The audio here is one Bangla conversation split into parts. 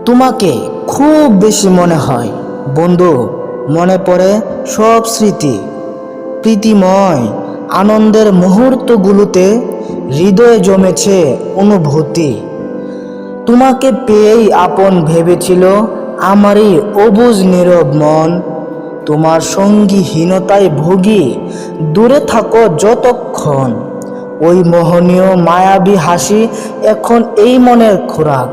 তোমাকে খুব বেশি মনে হয় বন্ধু। মনে পড়ে সব স্মৃতি, প্রীতিময় আনন্দের মুহূর্তগুলোতে হৃদয়ে জমেছে অনুভূতি। তোমাকে পেয়েই আপন ভেবেছিল আমারই অবুঝ নীরব মন। তোমার সঙ্গীহীনতায় ভুগি, দূরে থাকো যতক্ষণ। ওই মোহনীয় মায়াবী হাসি এখন এই মনের খোরাক।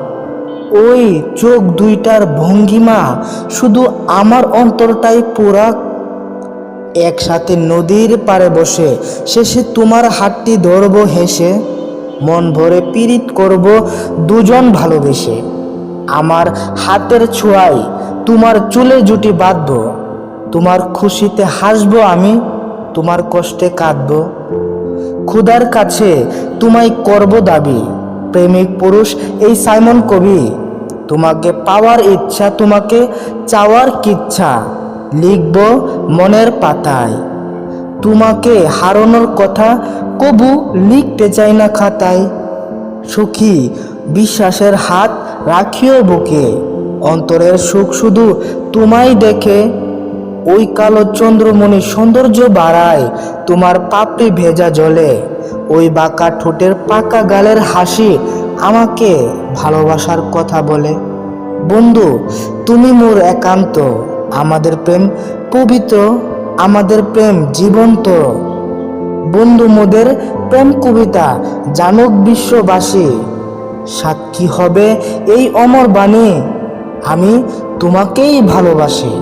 ওই চোখ দুইটার ভঙ্গিমা শুধু আমার অন্তরটাই পোড়াক। একসাথে নদীর পাড়ে বসে শেষে তোমার হাতটি ধরব হেসে, মন ভরে পীড়িত করব দুজন ভালোবেসে। আমার হাতের ছোঁয়ায় তোমার চুলে জুটি বাঁধব, তোমার খুশিতে হাসবো আমি, তোমার কষ্টে কাঁদব। খুদার কাছে তোমায় করব দাবি, প্রেমিক পুরুষ এই সাইমন কবি। তোমাকে পাওয়ার ইচ্ছা, তোমাকে চাওয়ার কিচ্ছা লিখব মনের পাতায়। তোমাকে হারানোর কথা কবু লিখতে চাই না খাতায়। সখী বিশ্বাসের হাত রাখিও বুকে, অন্তরের সুখ শুধু তোমায় দেখে। ওই কালো চন্দ্রমণি সৌন্দর্য বাড়ায় তোমার পাপড়ি ভেজা জলে। ওই বাঁকা ঠোঁটের পাকা গালের হাসি আমাকে ভালোবাসার কথা বলে। বন্ধু তুমি মোর একান্ত, আমাদের প্রেম পবিত্র, আমাদের প্রেম জীবন্ত। বন্ধু মোদের প্রেম কবিতা জানুক বিশ্ববাসী, সাক্ষী হবে এই অমর বাণী, আমি তোমাকেই ভালোবাসি।